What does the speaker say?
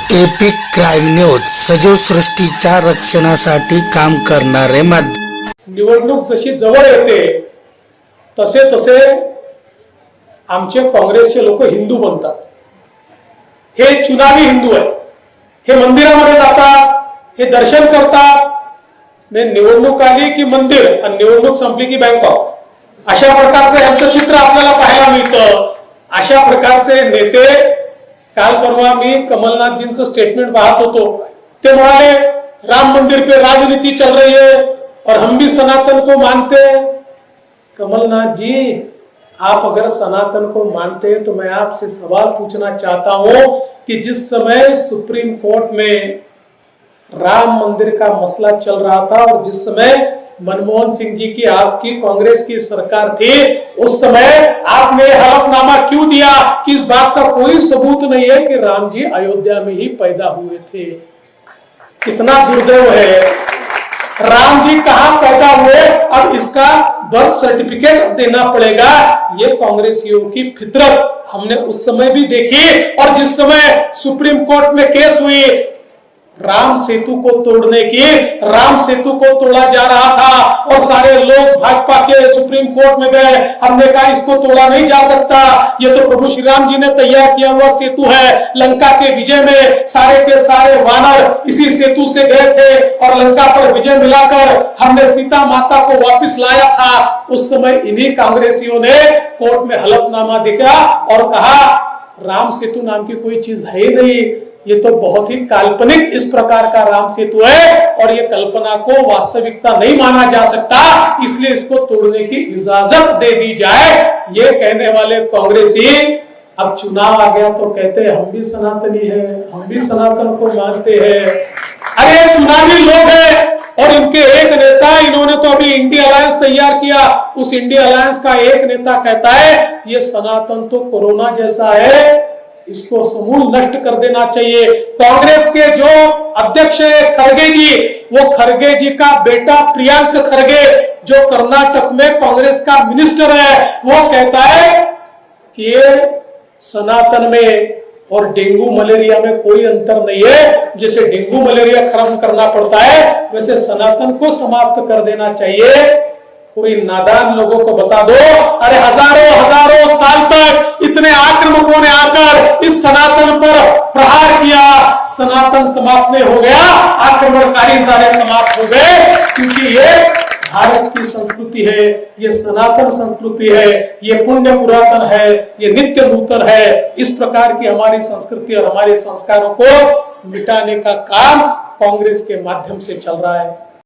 Epic crime news सजीव सृष्टीच्या रक्षणासाठी काम करणारे माध्यम। निवडणूक जशी जवळ येते तसे तसे आमचे काँग्रेसचे लोक हिंदू बनतात। हे चुनावी हिंदू आहे, हे मंदिरामध्ये जातात, हे दर्शन करतात। निवडणूक आली की मंदिर आणि निवडणूक संपली की बँकॉक, अशा प्रकारचं यांचं चित्र आपल्याला पाहायला मिळतं। अशा प्रकारचे नेते, काल परवा मी कमलनाथजींचं स्टेटमेंट पाहत होतो, ते म्हणाले राम मंदिर पे राजनीति चल रही है और हम भी सनातन को मानते हैं। कमलनाथ जी, आप अगर सनातन को मानते हैं तो मैं आपसे सवाल पूछना चाहता हूं कि जिस समय सुप्रीम कोर्ट में राम मंदिर का मसला चल रहा था और जिस समय मनमोहन सिंह जी की आपकी कांग्रेस की सरकार थी, उस समय आपने हलफनामा क्यों दिया कि इस बात का कोई सबूत नहीं है कि राम जी अयोध्या में ही पैदा हुए थे। कितना दुर्दैव है, राम जी कहां पैदा हुए, अब इसका बर्थ सर्टिफिकेट देना पड़ेगा। ये कांग्रेसियों की फितरत हमने उस समय भी देखी। और जिस समय सुप्रीम कोर्ट में केस हुई राम सेतु को तोड़ने की, राम सेतु को तोड़ा जा रहा था और सारे लोग भाजपा के सुप्रीम कोर्ट में गए। हमने कहा इसको तोड़ा नहीं जा सकता, ये तो प्रभु श्री राम जी ने तैयार किया हुआ सेतु है। लंका के विजय में सारे के सारे वानर इसी सेतु से गए थे और लंका पर विजय मिलाकर हमने सीता माता को वापस लाया था। उस समय इन्हीं कांग्रेसियों ने कोर्ट में हलफनामा दिया और कहा राम सेतु नाम की कोई चीज है ही नहीं, ये तो बहुत ही काल्पनिक इस प्रकार का राम सेतु है और ये कल्पना को वास्तविकता नहीं माना जा सकता, इसलिए इसको तोड़ने की इजाजत दे दी जाए। ये कहने वाले कांग्रेसी अब चुनाव आ गया तो कहते हैं हम भी सनातनी है, हम भी सनातन को मानते हैं। अरे चुनावी लोग हैं और इनके एक नेता, इन्होंने तो अभी इंडिया अलायंस तैयार किया, उस इंडिया अलायंस का एक नेता कहता है ये सनातन तो कोरोना जैसा है, इसको समूल नष्ट कर देना चाहिए। कांग्रेस के जो अध्यक्ष है खरगे जी, वो खरगे जी का बेटा प्रियंक खरगे जो कर्नाटक में कांग्रेस का मिनिस्टर है, वो कहता है कि ये सनातन में और डेंगू मलेरिया में कोई अंतर नहीं है। जैसे डेंगू मलेरिया खत्म करना पड़ता है वैसे सनातन को समाप्त कर देना चाहिए। कोई नादान लोगों को बता दो, अरे हजारों हजारों साल तक इतने आक्रमकों ने आकर इस सनातन पर प्रहार किया, सनातन समाप्त नहीं हो गया, आक्रमणकारी सारे समाप्त हो गए, क्योंकि ये भारत की संस्कृति है, ये सनातन संस्कृति है, ये पुण्य पुरातन है, ये नित्य नूतन है। इस प्रकार की हमारी संस्कृति और हमारे संस्कारों को मिटाने का काम कांग्रेस के माध्यम से चल रहा है।